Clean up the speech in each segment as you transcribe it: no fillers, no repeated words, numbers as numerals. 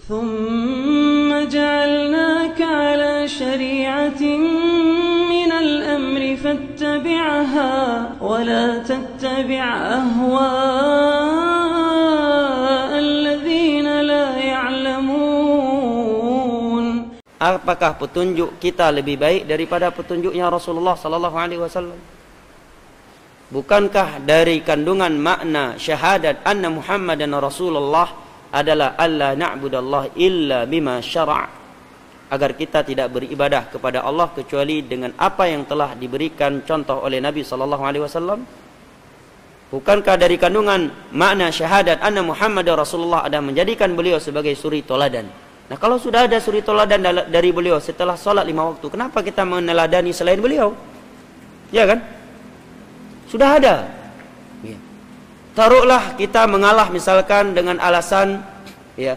ثم جعلناك على شريعة من الأمر فاتبعها ولا تتبع أهواء الذين لا يعلمون. Apakah petunjuk kita lebih baik daripada petunjuknya Rasulullah sallallahu alaihi wasallam? Bukankah dari kandungan makna syahadat anna Muhammadan Rasulullah adalah alla na'budallah illa bima syara', agar kita tidak beribadah kepada Allah kecuali dengan apa yang telah diberikan contoh oleh Nabi sallallahu alaihi wasallam? Bukankah dari kandungan makna syahadat anna Muhammadar Rasulullah ada menjadikan beliau sebagai suri toladan? Nah, kalau sudah ada suri toladan dari beliau setelah salat 5 waktu, kenapa kita meneladani selain beliau? Ya kan? Sudah ada. Ya. Taruhlah kita mengalah misalkan dengan alasan ya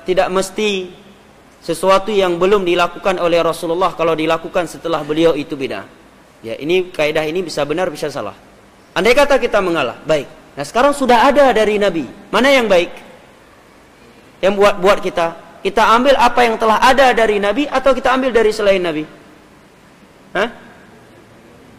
tidak mesti sesuatu yang belum dilakukan oleh Rasulullah kalau dilakukan setelah beliau itu bid'ah. Ya, ini kaidah ini bisa benar bisa salah. Andai kata kita mengalah, baik. Nah, sekarang sudah ada dari Nabi. Mana yang baik? Yang buat kita ambil apa yang telah ada dari Nabi atau kita ambil dari selain Nabi? Hah?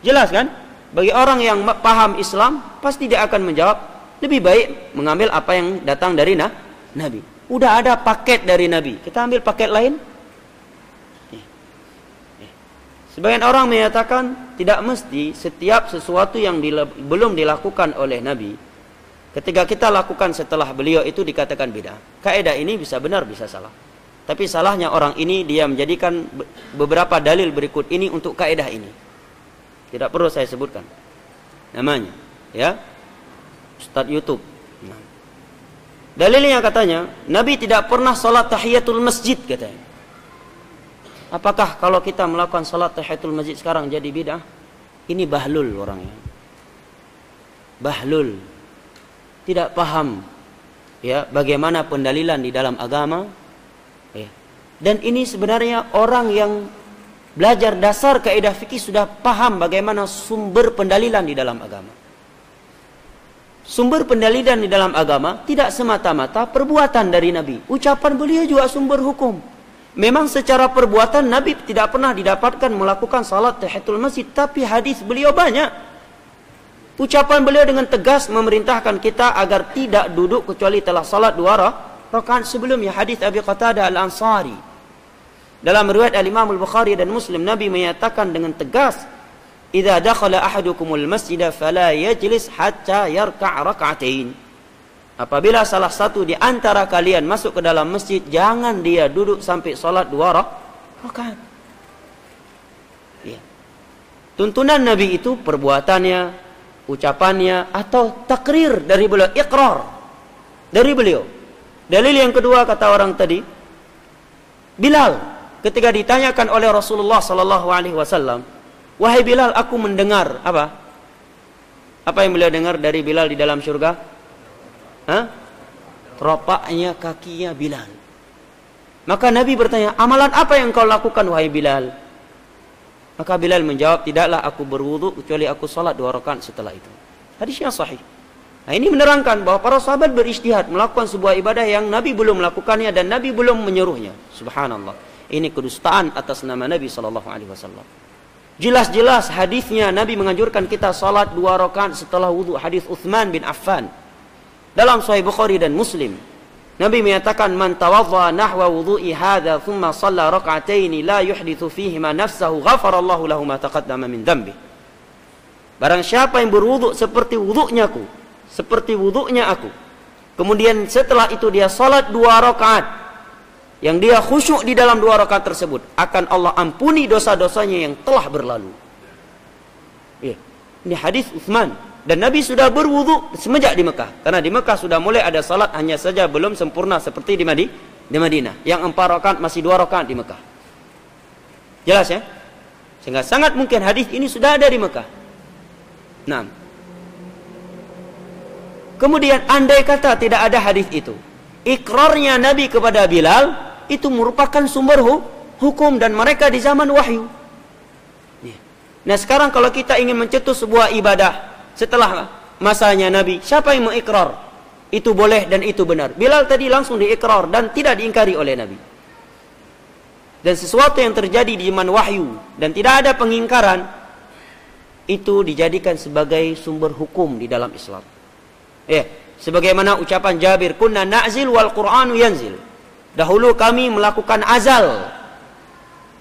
Jelas kan? Bagi orang yang paham Islam, pasti dia akan menjawab, lebih baik mengambil apa yang datang dari Nabi. Udah ada paket dari Nabi, kita ambil paket lain. Sebagian orang menyatakan, tidak mesti setiap sesuatu yang belum dilakukan oleh Nabi, ketika kita lakukan setelah beliau itu dikatakan bid'ah. Kaidah ini bisa benar, bisa salah. Tapi salahnya orang ini, dia menjadikan beberapa dalil berikut ini untuk kaidah ini. Tidak perlu saya sebutkan namanya, ya, Ustadz YouTube. Nah, dalilnya katanya Nabi tidak pernah salat tahiyatul masjid katanya. Apakah kalau kita melakukan salat tahiyatul masjid sekarang jadi bid'ah? Ini bahlul orangnya. Bahlul. Tidak paham ya bagaimana pendalilan di dalam agama. Ya. Dan ini sebenarnya orang yang belajar dasar kaidah fikih sudah paham bagaimana sumber pendalilan di dalam agama. Sumber pendalilan di dalam agama tidak semata-mata perbuatan dari Nabi. Ucapan beliau juga sumber hukum. Memang secara perbuatan Nabi tidak pernah didapatkan melakukan salat tahiyatul masjid, tapi hadis beliau banyak. Ucapan beliau dengan tegas memerintahkan kita agar tidak duduk kecuali telah salat 2 rakaat sebelumnya. Hadis Abi Qatadah Al-Ansari. Dalam riwayat Al-Imam Al-Bukhari dan Muslim, Nabi menyatakan dengan tegas, "Idza dakhala ahadukumul masjida fala yajlis hatta yarka' rak'atain." Apabila salah satu di antara kalian masuk ke dalam masjid, jangan dia duduk sampai salat 2 rakaat. Ya. Tuntunan Nabi itu perbuatannya, ucapannya, atau takrir dari beliau, iqrar dari beliau. Dalil yang kedua kata orang tadi, Bilal ketika ditanyakan oleh Rasulullah sallallahu alaihi wasallam, "Wahai Bilal, aku mendengar apa? Apa yang beliau dengar dari Bilal di dalam surga?" Hah? Teropaknya kakinya Bilal. Maka Nabi bertanya, "Amalan apa yang kau lakukan wahai Bilal?" Maka Bilal menjawab, "Tidaklah aku berwudu kecuali aku salat 2 rakaat setelah itu." Hadisnya sahih. Nah, ini menerangkan bahwa para sahabat berijtihad melakukan sebuah ibadah yang Nabi belum melakukannya dan Nabi belum menyuruhnya. Subhanallah. Ini kedustaan atas nama Nabi sallallahu alaihi wasallam. Jelas-jelas hadisnya Nabi menganjurkan kita salat 2 rakaat setelah wudu. Hadis Utsman bin Affan dalam Sahih Bukhari dan Muslim. Nabi menyatakan, "Man tawadda nahwa wudu'i hadza thumma shalla rak'atayn la yuhditsu fihima nafsahu ghafarallahu lahu ma taqaddama min dhanbi." Barang siapa yang berwudu seperti wudunya aku, kemudian setelah itu dia salat 2 rakaat yang dia khusyuk di dalam 2 rakaat tersebut, akan Allah ampuni dosa-dosanya yang telah berlalu. Ya. Ini hadis Utsman. Dan Nabi sudah berwudu semenjak di Mekah. Karena di Mekah sudah mulai ada salat, hanya saja belum sempurna seperti di Madinah. Yang 4 rakaat masih 2 rakaat di Mekah. Jelas ya? Sehingga sangat mungkin hadis ini sudah ada di Mekah. Nah, kemudian andai kata tidak ada hadis itu, ikrarnya Nabi kepada Bilal itu merupakan sumber hukum dan mereka di zaman wahyu. Nah, sekarang kalau kita ingin mencetus sebuah ibadah setelah masanya Nabi, siapa yang mengikrar? Itu boleh dan itu benar. Bilal tadi langsung diikrar dan tidak diingkari oleh Nabi. Dan sesuatu yang terjadi di zaman wahyu dan tidak ada pengingkaran, itu dijadikan sebagai sumber hukum di dalam Islam. Sebagaimana ucapan Jabir, kunna na'zil wal Qur'anu yanzil. Dahulu kami melakukan azal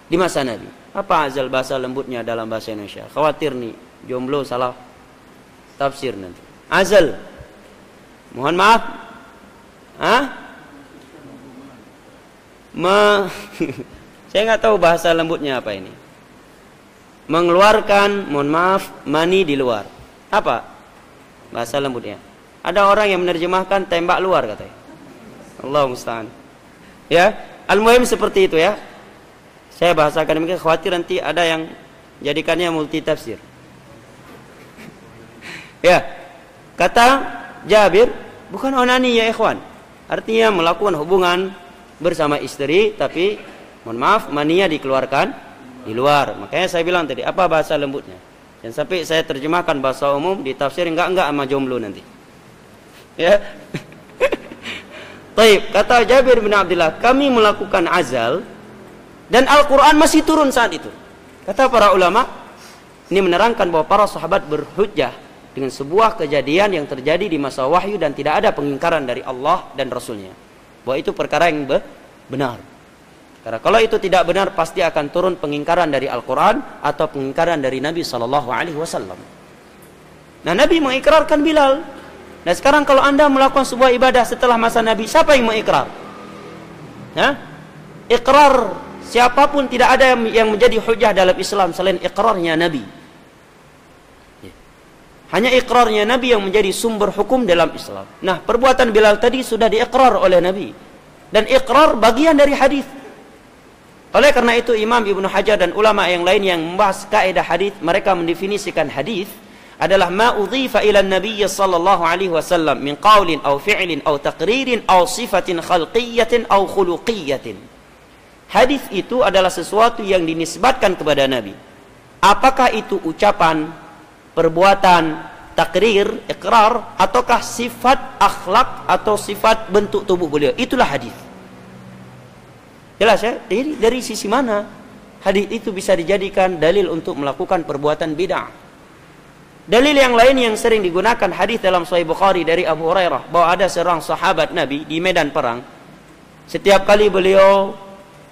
di masa Nabi. Apa azal bahasa lembutnya dalam bahasa Indonesia? Khawatir nih jomblo salah tafsir nanti. Azal, mohon maaf, saya nggak tahu bahasa lembutnya apa ini. Mengeluarkan, mohon maaf, mani di luar. Apa bahasa lembutnya? Ada orang yang menerjemahkan tembak luar katanya. Allah musta'an. Ya, al-muhim seperti itu ya. Saya bahasakan demikian, khawatir nanti ada yang jadikannya multi tafsir. Ya, kata Jabir, bukan onani ya ikhwan. Artinya melakukan hubungan bersama istri, tapi mohon maaf, maninya dikeluarkan di luar. Makanya saya bilang tadi, apa bahasa lembutnya? Dan sampai saya terjemahkan bahasa umum, ditafsir enggak sama jomblo nanti. Ya. Taib, kata Jabir bin Abdullah, kami melakukan azal dan Al-Quran masih turun saat itu. Kata para ulama, ini menerangkan bahwa para sahabat berhujjah dengan sebuah kejadian yang terjadi di masa wahyu dan tidak ada pengingkaran dari Allah dan Rasulnya. Bahwa itu perkara yang benar. Karena kalau itu tidak benar, pasti akan turun pengingkaran dari Al-Quran atau pengingkaran dari Nabi SAW. Nah, Nabi mengikrarkan Bilal. Nah, sekarang kalau anda melakukan sebuah ibadah setelah masa Nabi, siapa yang mengikrar? Ikrar siapapun, tidak ada yang menjadi hujah dalam Islam selain ikrarnya Nabi. Hanya ikrarnya Nabi yang menjadi sumber hukum dalam Islam. Nah, perbuatan Bilal tadi sudah diikrar oleh Nabi. Dan ikrar bagian dari hadis. Oleh karena itu Imam Ibnu Hajar dan ulama yang lain yang membahas kaidah hadis, mereka mendefinisikan hadis adalah ma udhifa ila an-nabiy sallallahu alaihi wasallam min qaulin aw fi'lin aw taqririn aw sifatin khalqiyatin aw khuluqiyatin. Hadis itu adalah sesuatu yang dinisbatkan kepada Nabi. Apakah itu ucapan, perbuatan, takrir, ikrar, ataukah sifat akhlak atau sifat bentuk tubuh beliau? Itulah hadis. Jelas ya? Jadi dari sisi mana hadis itu bisa dijadikan dalil untuk melakukan perbuatan bid'ah? Dalil yang lain yang sering digunakan hadis dalam Sahih Bukhari dari Abu Hurairah bahwa ada seorang sahabat Nabi di medan perang. Setiap kali beliau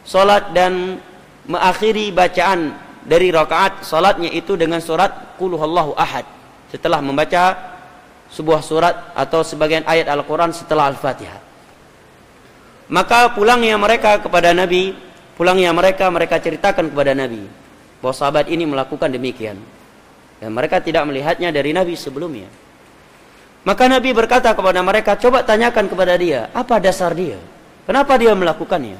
salat dan mengakhiri bacaan dari rakaat salatnya itu dengan surat Qul Huwallahu Ahad. Setelah membaca sebuah surat atau sebagian ayat Al-Quran setelah Al-Fatihah. Maka pulangnya mereka kepada Nabi, mereka ceritakan kepada Nabi bahwa sahabat ini melakukan demikian. Dan mereka tidak melihatnya dari Nabi sebelumnya. Maka Nabi berkata kepada mereka, coba tanyakan kepada dia, apa dasar dia? Kenapa dia melakukannya?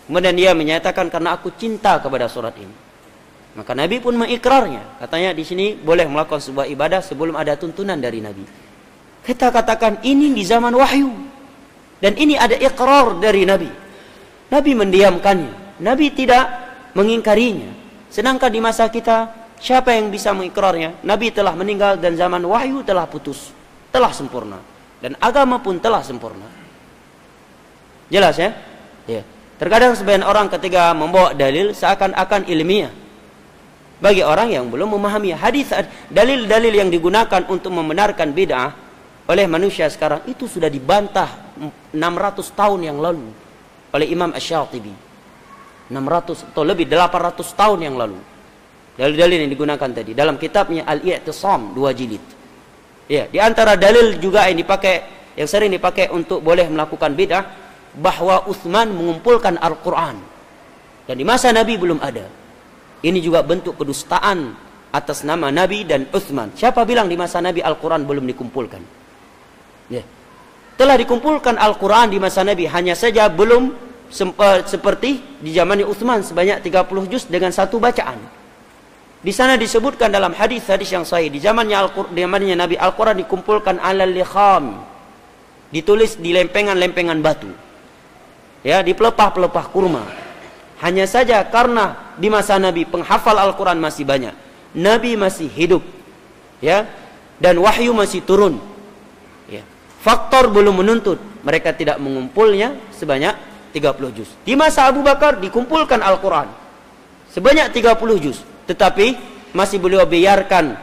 Kemudian dia menyatakan, karena aku cinta kepada surat ini. Maka Nabi pun mengikrarnya. Katanya di sini boleh melakukan sebuah ibadah sebelum ada tuntunan dari Nabi. Kita katakan ini di zaman wahyu. Dan ini ada ikrar dari Nabi. Nabi mendiamkannya. Nabi tidak mengingkarinya. Sedangkan di masa kita, siapa yang bisa mengikrarnya? Nabi telah meninggal dan zaman wahyu telah putus, telah sempurna, dan agama pun telah sempurna. Jelas ya? Ya. Terkadang sebagian orang ketika membawa dalil seakan-akan ilmiah. Bagi orang yang belum memahami hadis, dalil-dalil yang digunakan untuk membenarkan bid'ah oleh manusia sekarang itu sudah dibantah 600 tahun yang lalu oleh Imam Asy-Syatibi. 600 atau lebih 800 tahun yang lalu. Dalil-dalil yang digunakan tadi dalam kitabnya Al-I'tisam 2 jilid. Ya, di antara dalil juga yang sering dipakai untuk boleh melakukan bid'ah bahwa Utsman mengumpulkan Al-Qur'an. Dan di masa Nabi belum ada. Ini juga bentuk kedustaan atas nama Nabi dan Utsman. Siapa bilang di masa Nabi Al-Qur'an belum dikumpulkan? Ya. Telah dikumpulkan Al-Qur'an di masa Nabi, hanya saja belum seperti di zamannya Utsman sebanyak 30 juz dengan satu bacaan. Di sana disebutkan dalam hadis-hadis yang sahih, di zamannya Nabi Al-Quran dikumpulkan alal likham, ditulis di lempengan-lempengan batu, ya, di pelepah-pelepah kurma. Hanya saja karena di masa Nabi penghafal Al-Quran masih banyak, Nabi masih hidup, ya, dan wahyu masih turun, ya. faktor belum menuntut mereka tidak mengumpulnya sebanyak 30 juz. Di masa Abu Bakar dikumpulkan Al-Quran sebanyak 30 juz, tetapi masih beliau biarkan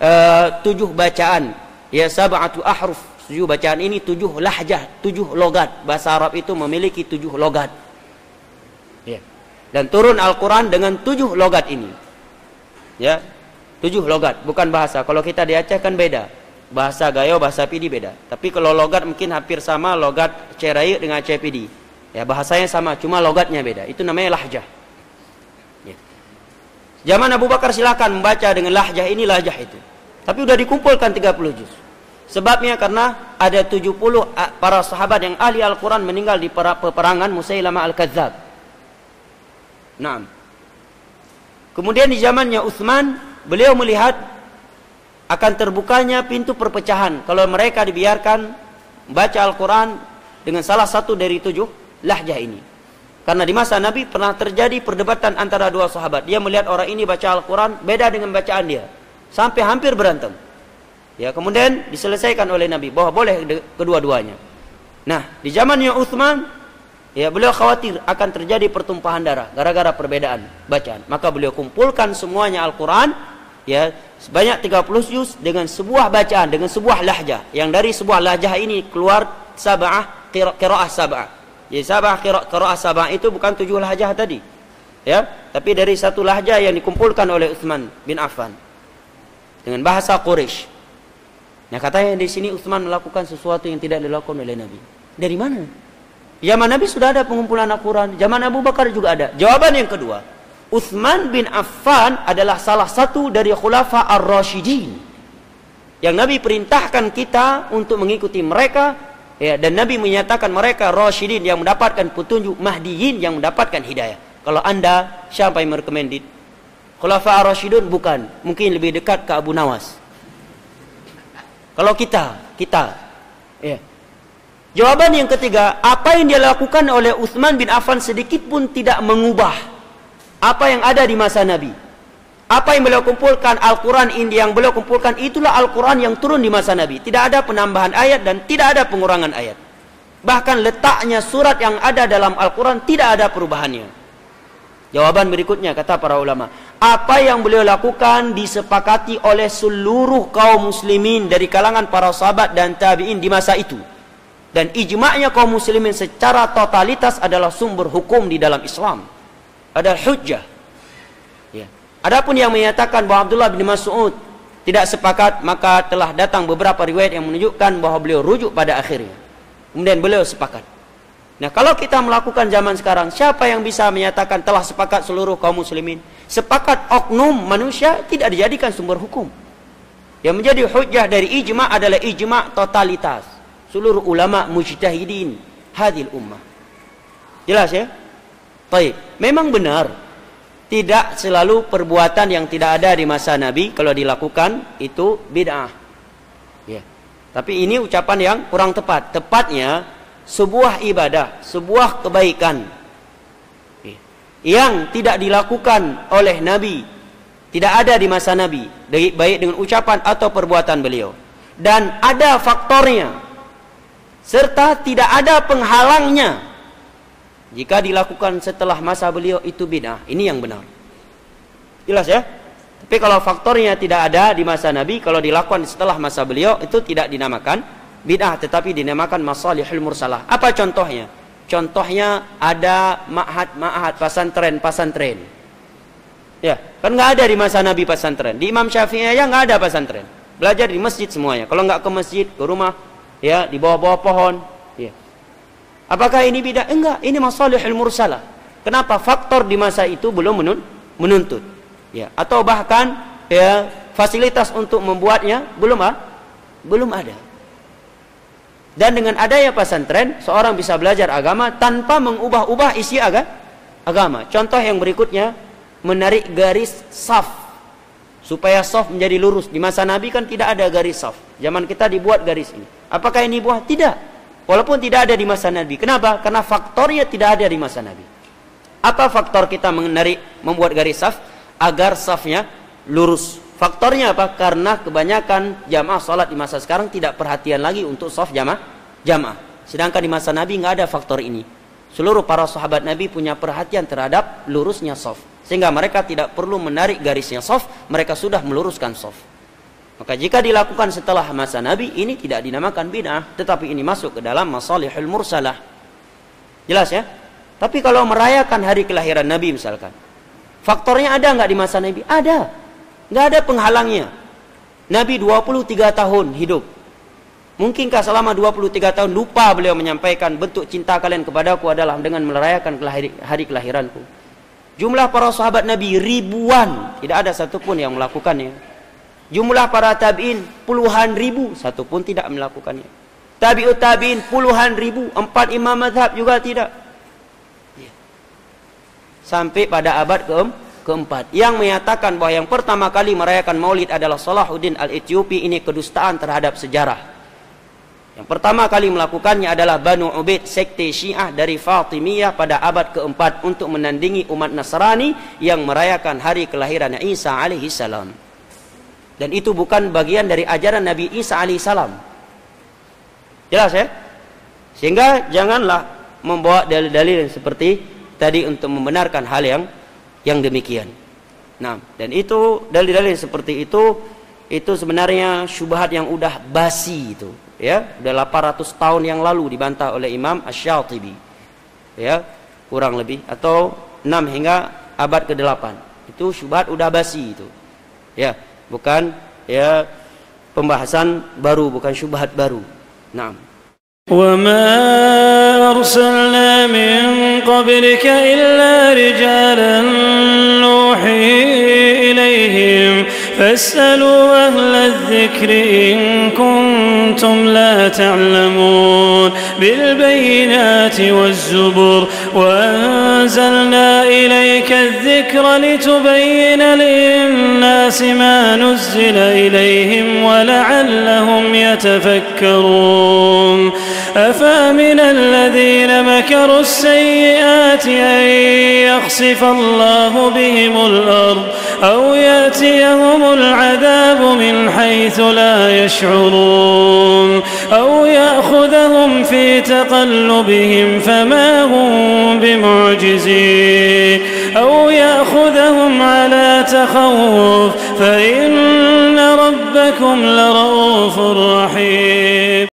7 bacaan, ya, sab'atu ahruf, 7 bacaan ini 7 lahjah, 7 logat. Bahasa Arab itu memiliki 7 logat, ya. Dan turun Al-Quran dengan 7 logat ini, ya, 7 logat, bukan bahasa. Kalau kita di Aceh kan beda, bahasa Gayo, bahasa Pidi beda. Tapi kalau logat mungkin hampir sama, logat Cerai dengan Aceh Pidi, ya, bahasanya sama, cuma logatnya beda. Itu namanya lahjah, ya. Zaman Abu Bakar silakan membaca dengan lahjah ini, lahjah itu, tapi sudah dikumpulkan 30 juz. Sebabnya karena ada 70 para sahabat yang ahli Al-Quran meninggal di peperangan Musailamah Al-Kadzab. Nah, kemudian di zamannya Utsman, beliau melihat akan terbukanya pintu perpecahan kalau mereka dibiarkan baca Al-Quran dengan salah satu dari 7 lahjah ini. Karena di masa Nabi pernah terjadi perdebatan antara 2 sahabat. Dia melihat orang ini baca Al-Quran beda dengan bacaan dia, sampai hampir berantem. Ya, kemudian diselesaikan oleh Nabi bahwa boleh kedua-duanya. Nah, di zamannya Utsman, ya, beliau khawatir akan terjadi pertumpahan darah gara-gara perbedaan bacaan. Maka beliau kumpulkan semuanya Al-Quran, ya, sebanyak 30 juz dengan sebuah bacaan, dengan sebuah lahjah. Yang dari sebuah lahjah ini keluar sab'ah qiraah sab'ah. Ya, sab'ah qiraah sab'ah itu bukan 7 lahjah tadi, ya, tapi dari satu lahjah yang dikumpulkan oleh Utsman bin Affan dengan bahasa Quraisy. Nah, katanya di sini Utsman melakukan sesuatu yang tidak dilakukan oleh Nabi. Dari mana? Zaman Nabi sudah ada pengumpulan Al-Quran, zaman Abu Bakar juga ada. Jawaban yang kedua, Utsman bin Affan adalah salah satu dari khulafa ar-rasyidin yang Nabi perintahkan kita untuk mengikuti mereka, ya, dan Nabi menyatakan mereka rasyidin yang mendapatkan petunjuk, mahdiyin yang mendapatkan hidayah. Kalau Anda, siapa yang merekomendit? Khulafa ar-rasyidun bukan, mungkin lebih dekat ke Abu Nawas. Kalau kita, ya. Jawaban yang ketiga, apa yang dia lakukan oleh Utsman bin Affan sedikit pun tidak mengubah apa yang ada di masa Nabi. Apa yang beliau kumpulkan, Al-Quran ini yang beliau kumpulkan, itulah Al-Quran yang turun di masa Nabi. Tidak ada penambahan ayat dan tidak ada pengurangan ayat. Bahkan letaknya surat yang ada dalam Al-Quran tidak ada perubahannya. Jawaban berikutnya, kata para ulama, apa yang beliau lakukan disepakati oleh seluruh kaum muslimin dari kalangan para sahabat dan tabi'in di masa itu. Dan ijma'nya kaum muslimin secara totalitas adalah sumber hukum di dalam Islam, adalah hujjah, ya. Adapun yang menyatakan bahwa Abdullah bin Mas'ud tidak sepakat, maka telah datang beberapa riwayat yang menunjukkan bahwa beliau rujuk pada akhirnya. Kemudian beliau sepakat. Nah, kalau kita melakukan zaman sekarang, siapa yang bisa menyatakan telah sepakat seluruh kaum muslimin? Sepakat oknum manusia tidak dijadikan sumber hukum. Yang menjadi hujjah dari ijma' adalah ijma' totalitas seluruh ulama mujtahidin hadil ummah. Jelas, ya? Baik, memang benar tidak selalu perbuatan yang tidak ada di masa Nabi kalau dilakukan itu bid'ah, ya. Tapi ini ucapan yang kurang tepat. Tepatnya sebuah ibadah, sebuah kebaikan, ya, yang tidak dilakukan oleh Nabi, tidak ada di masa Nabi, baik dengan ucapan atau perbuatan beliau, dan ada faktornya serta tidak ada penghalangnya, jika dilakukan setelah masa beliau itu bid'ah. Ini yang benar. Jelas, ya? Tapi kalau faktornya tidak ada di masa Nabi, kalau dilakukan setelah masa beliau, itu tidak dinamakan bid'ah, tetapi dinamakan masalihul mursalah. Apa contohnya? Contohnya ada ma'had, pesantren. Ya, kan nggak ada di masa Nabi pesantren. Di Imam Syafi'i aja nggak ada pesantren. Belajar di masjid semuanya. Kalau nggak ke masjid, ke rumah, ya, di bawah-bawah pohon, ya. Apakah ini bid'ah? Enggak, ini masalihul mursalah. Kenapa? Faktor di masa itu belum menuntut, ya, atau bahkan, ya, fasilitas untuk membuatnya belum ada. Dan dengan adanya pesantren, seorang bisa belajar agama tanpa mengubah-ubah isi agama. Contoh yang berikutnya, menarik garis saf supaya saf menjadi lurus. Di masa Nabi kan tidak ada garis saf. Zaman kita dibuat garis ini. Apakah ini buah? Tidak. Walaupun tidak ada di masa Nabi. Kenapa? Karena faktornya tidak ada di masa Nabi. Apa faktor kita membuat garis saf? Agar safnya lurus. Faktornya apa? Karena kebanyakan jamaah salat di masa sekarang tidak perhatian lagi untuk shaf jamaah. Sedangkan di masa Nabi nggak ada faktor ini. Seluruh para sahabat Nabi punya perhatian terhadap lurusnya shaf, sehingga mereka tidak perlu menarik garisnya shaf, mereka sudah meluruskan shaf. Maka jika dilakukan setelah masa Nabi, ini tidak dinamakan bid'ah, tetapi ini masuk ke dalam masalihul mursalah. Jelas ya? Tapi kalau merayakan hari kelahiran Nabi misalkan, faktornya ada nggak di masa Nabi? Ada. Nggak ada penghalangnya. Nabi 23 tahun hidup. Mungkinkah selama 23 tahun lupa beliau menyampaikan bentuk cinta kalian kepadaku adalah dengan merayakan hari kelahiranku? Jumlah para sahabat Nabi ribuan, tidak ada satupun yang melakukannya. Jumlah para tabi'in puluhan ribu, satupun tidak melakukannya. Tabi'ut tabi'in puluhan ribu, 4 imam mazhab juga tidak. Sampai pada abad keempat yang menyatakan bahwa yang pertama kali merayakan Maulid adalah Salahuddin Al-Ethiopi, ini kedustaan terhadap sejarah. Yang pertama kali melakukannya adalah Banu Ubaid, sekte Syiah dari Fatimiyah pada abad keempat untuk menandingi umat Nasrani yang merayakan hari kelahiran Isa alaihi salam. Dan itu bukan bagian dari ajaran Nabi Isa alaihi salam. Jelas ya? Sehingga janganlah membawa dalil-dalil seperti tadi untuk membenarkan hal yang demikian. Nah, dan itu dalil-dalil seperti itu sebenarnya syubhat yang udah basi itu, ya, udah 800 tahun yang lalu dibantah oleh Imam Asy-Syatibi. Ya, kurang lebih atau 6 hingga abad ke-8. Itu syubhat udah basi itu. Ya, bukan ya pembahasan baru, bukan syubhat baru. Naam. وما أرسلنا من قبلك إلا رجالا نوحي إليهم فاسألوا أهل الذكر إن كنتم لا تعلمون بالبينات والزبر وأنزلنا إليك الذكر لتبين للناس ما نزل إليهم ولعلهم يتفكرون أفأمن الذين مكروا السيئات أن يخسف الله بهم الأرض أو يأتيهم العذاب من حيث لا يشعرون أو يأخذهم في تقلبهم فما هم بمعجزين أو يأخذهم على تخوف فإن ربكم لرؤوف رحيم.